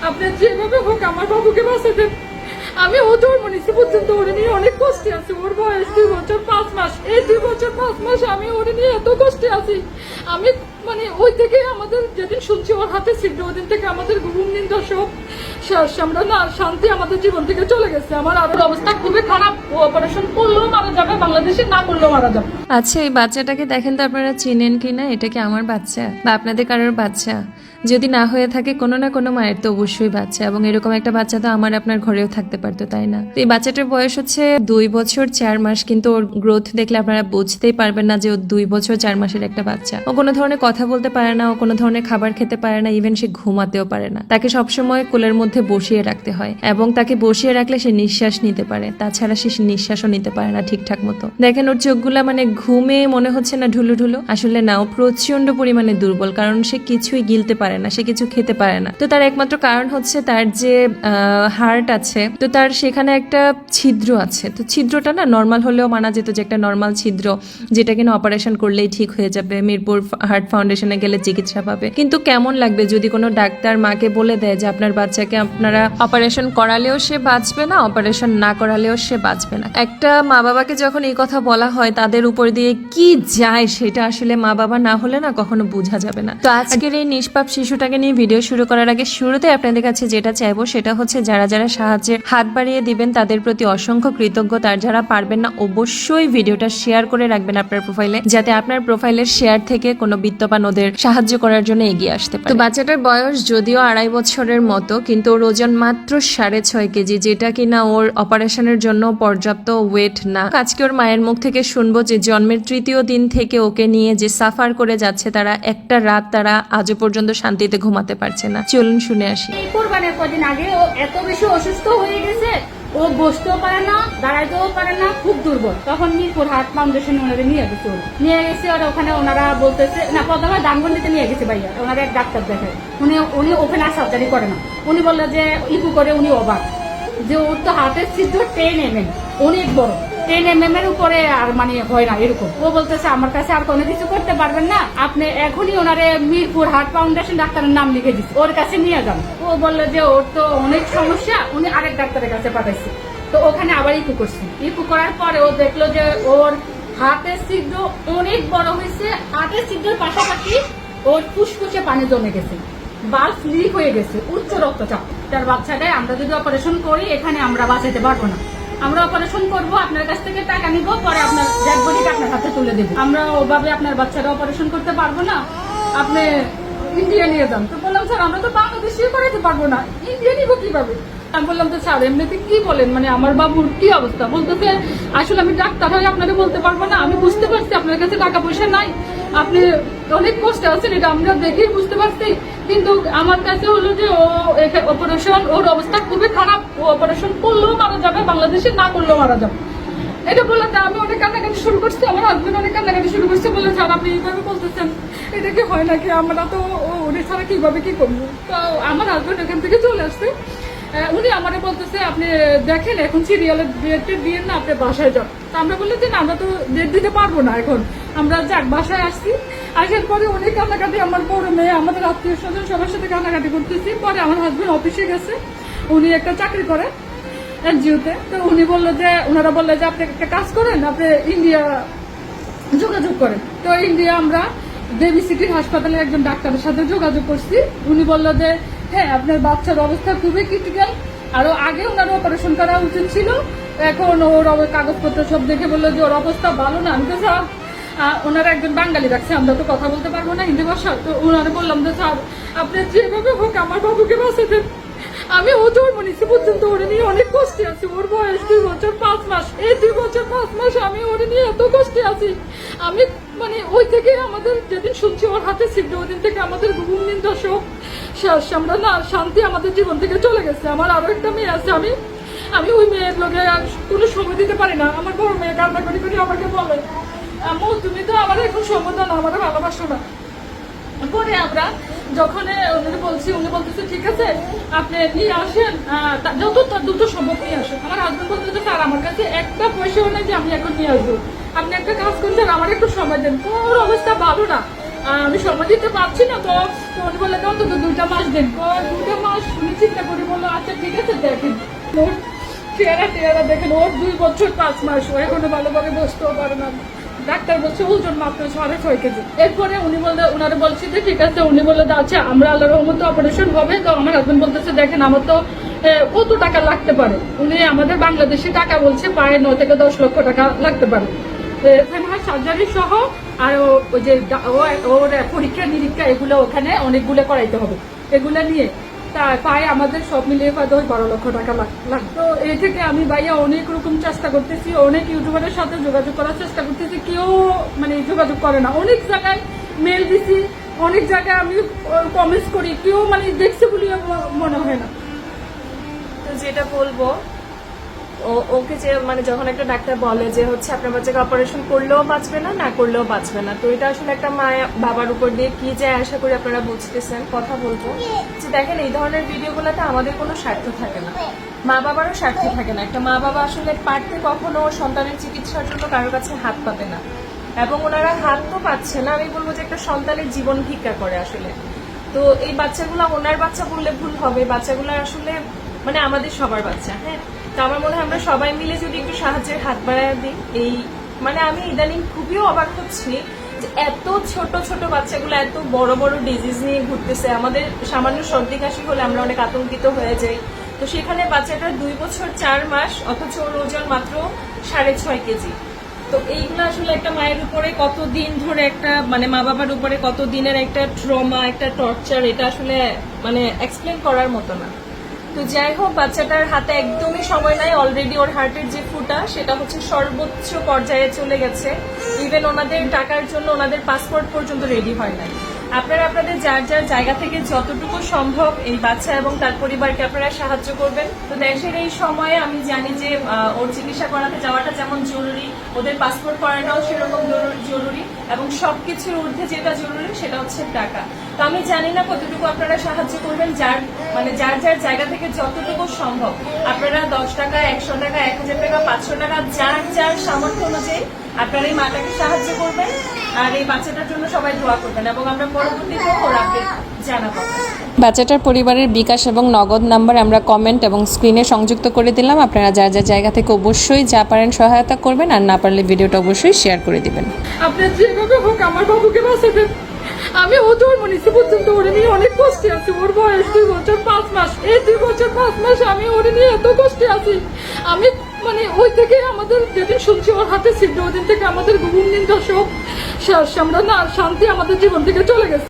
আপনি যেভাবে হোক আমার বাবুকে বাঁচাতেন। আমি ও জন্ম নিচ্ছি পর্যন্ত ওরে নিয়ে অনেক কষ্টে আছি। ওর বয়স 2 বছর 5 মাস। এই 2 বছর 5 মাস আমি ওরে নিয়ে এত কষ্টে আছি। আমি মানে ওই থেকে আমাদের যেদিন শুনছি ওর হাতে ছিদ্র, ওই দিন থেকে আমাদের ঘুম নিন্দা সব শেষ। আমরা না শান্তি আমাদের জীবন থেকে চলে গেছে। আমার আরো অবস্থা খুবই খারাপ। ও অপারেশন করলেও মারা যাবে, বাংলাদেশে না করলেও মারা যাবে। আচ্ছা, এই বাচ্চাটাকে দেখেন তো আপনারা চিনেন কিনা? এটা কি আমার বাচ্চা বা আপনাদের কারোর বাচ্চা? যদি না হয়ে থাকে কোনো না কোনো মায়ের তো অবশ্যই বাচ্চা, এবং এরকম একটা বাচ্চা তো আমার আপনার ঘরেও থাকতে পারতো, তাই না? তো এই বাচ্চাটার বয়স হচ্ছে 2 বছর 4 মাস, কিন্তু ওর গ্রোথ দেখলে আপনারা বুঝতেই পারবেন না যে ও 2 বছর 4 মাসের একটা বাচ্চা। ও কোনো ধরনের কথা বলতে পারে না, ও কোনো ধরনের খাবার খেতে পারে না, ইভেন সে ঘুমাতেও পারে না। তাকে সবসময় কোলের মধ্যে বসিয়ে রাখতে হয়, এবং তাকে বসিয়ে রাখলে সে নিঃশ্বাস নিতে পারে, তাছাড়া সে নিঃশ্বাসও নিতে পারে না ঠিকঠাক মতো। দেখেন ওর চোখগুলা মানে ঘুমে মনে হচ্ছে না ঢুলু ঢুলু, আসলে না, ও প্রচন্ড পরিমাণে দুর্বল, কারণ সে কিছুই গিলতে পারে না, সে কিছু খেতে পারে না। তো তার একমাত্র কারণ হচ্ছে তার যে হার্ট আছে, তো তার সেখানে একটা ছিদ্র আছে। তো ছিদ্রটা না নর্মাল হলেও মানা যেত যে একটা নর্মাল ছিদ্র, যেটা কিনা অপারেশন করলেই ঠিক হয়ে যাবে, মিরপুর হার্ট ফাউন্ডেশনে গেলে চিকিৎসা পাবে। কিন্তু কেমন লাগবে যদি কোনো ডাক্তার মাকে বলে দেয় যে আপনার বাচ্চাকে আপনারা অপারেশন করালেও সে বাঁচবে না, অপারেশন না করালেও সে বাঁচবে না। একটা মা বাবাকে যখন এই কথা বলা হয়, তাদের উপর দিয়ে কি যায় সেটা আসলে মা বাবা না হলে না কখনো বোঝা যাবে না। তো আজকের এই নিষ্পাপ শিশুটাকে নিয়ে ভিডিও শুরু করার আগে শুরুতে আপনাদের কাছে যেটা চাইবো সেটা হচ্ছে যারা যারা সাহায্যের হাত বাড়িয়ে দিবেন তাদের প্রতি অসংখ্য কৃতজ্ঞতা। আর যারা পারবেন না অবশ্যই ভিডিওটা শেয়ার করে রাখবেন আপনার প্রোফাইলে, যাতে আপনার প্রোফাইলের শেয়ার থেকে কোনো বিত্তবান ওদের সাহায্য করার জন্য এগিয়ে আসতে পারে। তো বাচ্চাটার বয়স যদিও 2.5 বছরের মতো, কিন্তু ওর ওজন মাত্র 6.5 কেজি, যেটা কিনা ওর অপারেশনের জন্য পর্যাপ্ত ওয়েট না। আজকে ওর মায়ের মুখ থেকে শুনবো যে জন্মের 3য় দিন থেকে ওকে নিয়ে যে সাফার করে যাচ্ছে তারা, একটা রাত তারা আজও পর্যন্ত শান্তিতে ঘুমাতে পারছে না। চলুন শুনে আসি। কোরবানের কদিন আগে ও এত বেশি অসুস্থ হয়ে গেছে, ও বসতেও পারে না, দাঁড়াইতেও পারে না, খুব দুর্বল। তখন মিরপুর হার্ট ফাউন্ডেশন ওনারা নিয়ে গেছে ওরা। ওখানে ওনারা বলতেছে না, প্রথমে ধানমন্ডিতে নিয়ে গেছে ভাইয়া, ওনারা এক ডাক্তার দেখে। উনি ওখানে সার্জারি করে না। উনি বললো যে ইকু করে, উনি অবাক যে ওর তো হার্টের ছিদ্র 10 mm, অনেক বড়, 10 mm এর উপরে আর মানে হয় না এরকম। ও বলতেছে আমার কাছে আর কোনো কিছু করতে পারবেন না, আপনি এখনই ওনারে মিরপুর হার্ট ফাউন্ডেশন ডাক্তারের নাম লিখে দিচ্ছে, ওর কাছে নিয়ে যান। ও বললো যে ওর তো অনেক সমস্যা, উনি আরেক ডাক্তারের কাছে পাঠাইছে। তো ওখানে আবার ইকু করছে। ইকু করার পরে ও দেখলো যে ওর হার্টের ছিদ্র অনেক বড় হয়েছে। হার্টের ছিদ্রের পাশাপাশি ওর ফুসফুসে পানি জমে গেছে, বাল্ব লিক হয়ে গেছে, উচ্চ রক্তচাপ। তার বাচ্চাটাই আমরা যদি অপারেশন করি এখানে আমরা বাঁচাতে পারবো না। আমরা অপারেশন করব, আপনার কাছ থেকে টাকা নিব, পরে আপনার ডেড বডিটা আপনার হাতে তুলে দেবো। আমরা ওভাবে আপনার বাচ্চাটা অপারেশন করতে পারবো না, আপনি ইন্ডিয়া নিয়ে যান। তো বললাম স্যার আমরা তো বাংলাদেশে করাতে পারবো না, ইন্ডিয়া নিবো কিভাবে? আমি বললাম তো স্যার এমনিতে কি বলেন, মানে আমার বাবুর কি অবস্থা? বলতেছে আসলে আমি ডাক্তার হয়ে আপনাকে বলতে পারবো না, আমি বুঝতে পারছি আপনার কাছে টাকা পয়সা নাই, আপনি অনেক কষ্টে আছেন, এটা আমরা দেখেই বুঝতে পারছি। কিন্তু আমার কাছে হলো যে ও অপারেশন, ওর অবস্থা খুবই খারাপ, ও অপারেশন করলেও মারা যাবে, বাংলাদেশে না করলেও মারা যাবে। এটা বললাম আমি অনেক কান্নাকাটি শুরু করছি, আমার হাজবেন্ড অনেক কান্নাকাটি শুরু করছে। বলে স্যার আপনি এইভাবে বলতেছেন, এটা কি হয় নাকি? আমরা তো ওদের ছাড়া কিভাবে কি করবো? তো আমার হাজবেন্ড এখান থেকে চলে আসছে। উনি আমারে বলতেছে আপনি দেখেন এখন সিরিয়ালের ডেট দিয়ে না, আপনি বাসায় যান। তো আমরা বললাম যে না, আমরা তো ডেট দিতে পারবো না এখন, আমরা যাক বাসায় আসছি। আসার পরে অনেক কান্নাকাটি, আমার বড় মেয়ে, আমাদের আত্মীয় স্বজন সবার সাথে কান্নাকাটি করতেছি। পরে আমার হাজবেন্ড অফিসে গেছে, উনি একটা চাকরি করে এনজিওতে। তো উনি বললো যে, ওনারা বললো যে আপনি একটা কাজ করেন, আপনি ইন্ডিয়া যোগাযোগ করেন। তো ইন্ডিয়া আমরা দেবী সিটির হাসপাতালে একজন ডাক্তারের সাথে যোগাযোগ করছি। উনি বললো যে হ্যাঁ আপনার বাচ্চার অবস্থা খুবই ক্রিটিক্যাল, আরো আগে ওনার অপারেশন করা উচিত ছিল, এখন ওর কাগজপত্র সব দেখে বললো যে ওর অবস্থা ভালো না। আমি তো স্যার ওনারা একজন বাঙালি রাখছে, আমরা তো কথা বলতে পারবো না হিন্দি ভাষা। তো ওনারা বললাম যে স্যার আপনি যেভাবে হোক আমার বাবুকে বাঁচাতেন। আমি ও জন্ম নিচ্ছি পর্যন্ত ওরে নিয়ে অনেক কষ্টে আছি। ওর বয়স 2 বছর 5 মাস। এই 2 বছর 5 মাস আমি ওরে নিয়ে এত কষ্টে আছি। আমি মানে ওই থেকে আমাদের যেদিন শুনছি ওর হাতে ছিদ্র, ওই দিন থেকে আমাদের ঘুম নিন্দা সব শেষ। আমরা না শান্তি আমাদের জীবন থেকে চলে গেছে। আমার আরো একটা মেয়ে আছে, আমি ওই মেয়ের লোকে কোনো সময় দিতে পারি না। আমার বড় মেয়ে কান্না করি করে আমাকে বলে আম্মু তুমি তো আমার এখন সময় দাও না, আমার ভালোবাসো না। পরে আমরা যখন উনি বলছি, উনি বলতেছে ঠিক আছে আপনি নিয়ে আসেন, যত দ্রুত সম্ভব নিয়ে আসেন। আমার হাজবেন্ড বলতেছে স্যার আমার কাছে একটা পয়সাও নেই যে আমি এখন নিয়ে আসবো, আপনি একটা কাজ করছেন আমার একটু সময় দেন। ওর অবস্থা ভালো না, আমি সময় দিতে পারছি না। তো উনি বললেন অন্তত 2টা মাস দেন। 2টা মাস উনি চিন্তা চেহারা দেখেন, ওর 2 বছর 5 মাস, ও এখনো ভালোভাবে বসতেও পারে না। ডাক্তার বলছে ওজন মাত্র 6.5 কেজি। এরপরে ওনারা বলছে যে ঠিক আছে, উনি বলে আচ্ছা আমরা আল্লাহর রহমতে অপারেশন হবে। তো আমার হাজবেন্ড বলতেছে দেখেন আমার তো কত টাকা লাগতে পারে। উনি আমাদের বাংলাদেশি টাকা বলছে প্রায় 9 থেকে 10 লক্ষ টাকা লাগতে পারে, সার্জারি সহ। আর ওই যে ওর পরীক্ষা নিরীক্ষা এগুলো ওখানে অনেকগুলো করাইতে হবে, এগুলো নিয়ে তা পায় আমাদের সব মিলিয়ে হয়তো 12 লক্ষ টাকা লাগবে। তো এই থেকে আমি ভাইয়া অনেক রকম চেষ্টা করতেছি, অনেক ইউটিউবারের সাথে যোগাযোগ করার চেষ্টা করতেছি, কেউ মানে যোগাযোগ করে না। অনেক জায়গায় মেল দিছি, অনেক জায়গায় আমি কমেন্টস করি, কেউ মানে দেখছে বলে মনে হয় না। তো যেটা বলবো, ওকে যে মানে যখন একটা ডাক্তার বলে যে হচ্ছে আপনার বাচ্চাকে অপারেশন করলেও বাঁচবে না, না করলেও বাঁচবে না, তো এটা আসলে একটা মা বাবার উপর দিয়ে কি যায় আশা করি আপনারা বুঝতেছেন। কথা বলবো যে দেখেন এই ধরনের ভিডিওগুলোতে আমাদের কোনো স্বার্থ থাকে না, মা বাবারও স্বার্থ থাকে না। একটা মা বাবা আসলে পারতে কখনো সন্তানের চিকিৎসার জন্য কারোর কাছে হাত পাতে না, এবং ওনারা হাত তো পাচ্ছে না, আমি বলবো যে একটা সন্তানের জীবন ভিক্ষা করে আসলে। তো এই বাচ্চাগুলো ওনার বাচ্চা বললে ভুল হবে, বাচ্চাগুলো আসলে মানে আমাদের সবার বাচ্চা। হ্যাঁ, তো আমার মনে হয় আমরা সবাই মিলে যদি একটু সাহায্যের হাত বাড়ায় দিই। এই মানে আমি ইদানিং খুবই অবাক হচ্ছি যে এত ছোট ছোট বাচ্চাগুলো এত বড় বড় ডিজিজ নিয়ে ঘুরতেছে। আমাদের সামান্য সর্দি কাশি হলে আমরা অনেক আতঙ্কিত হয়ে যাই, তো সেখানে বাচ্চাটার 2 বছর 4 মাস, অথচ ওর ওজন মাত্র 6.5 কেজি। তো এইগুলো আসলে একটা মায়ের উপরে কত দিন ধরে একটা মানে মা বাবার উপরে কত দিনের একটা ট্রমা, একটা টর্চার, এটা আসলে মানে এক্সপ্লেন করার মতো না। তো যাই হোক, বাচ্চাটার হাতে একদমই সময় নাই, অলরেডি ওর হার্টের যে ফুটা সেটা হচ্ছে সর্বোচ্চ পর্যায়ে চলে গেছে। ইভেন ওনাদের টাকার জন্য ওনাদের পাসপোর্ট পর্যন্ত রেডি হয় নাই। আপনারা আপনাদের যার যার জায়গা থেকে যতটুকু সম্ভব এই বাচ্চা এবং তার পরিবারকে আপনারা সাহায্য করবেন। তো দেশের এই সময়ে আমি জানি যে ওর চিকিৎসা করাতে যাওয়াটা যেমন জরুরি, ওদের পাসপোর্ট করাটাও সেরকম জরুরি, এবং সবকিছুর ঊর্ধ্বে যেটা জরুরি সেটা হচ্ছে টাকা। তো আমি জানি না কতটুকু আপনারা সাহায্য করবেন, যার যার জায়গা থেকে যতটুকু সম্ভব আপনারা 10 টাকা, 100 টাকা, 1000 টাকা, 500 টাকা, যার সামর্থ্য অনুযায়ী আপনারা এই মাটাকে সাহায্য করবেন। আর এই বাচ্চাটার জন্য সবাই দোয়া করবেন, এবং আমরা পরবর্তীতে ওর আপডেট জানাবো। বাচ্চাটার পরিবারের বিকাশ এবং নগদ নাম্বার আমরা কমেন্ট এবং স্ক্রিনে সংযুক্ত করে দিলাম। আপনারা যার যার জায়গা থেকে অবশ্যই যা পারেন সহায়তা করবেন, আর না পারলে ভিডিওটা অবশ্যই শেয়ার করে দিবেন। আপনি যেভাবে হোক আমার বাবুকে বাঁচাবেন। আমি ও জন্ম নিচ্ছি পর্যন্ত ওরে নিয়ে অনেক কষ্টে আছি। ওর বয়স 2 বছর 5 মাস। এই 2 বছর 5 মাস আমি ওরে নিয়ে এত কষ্টে আছি। আমি মানে ওই থেকে আমাদের যেদিন শুনছি ওর হাতে ছিদ্র, ওই দিন থেকে আমাদের ঘুম নিন্দা সব শেষ। আমরা না শান্তি আমাদের জীবন থেকে চলে গেছে।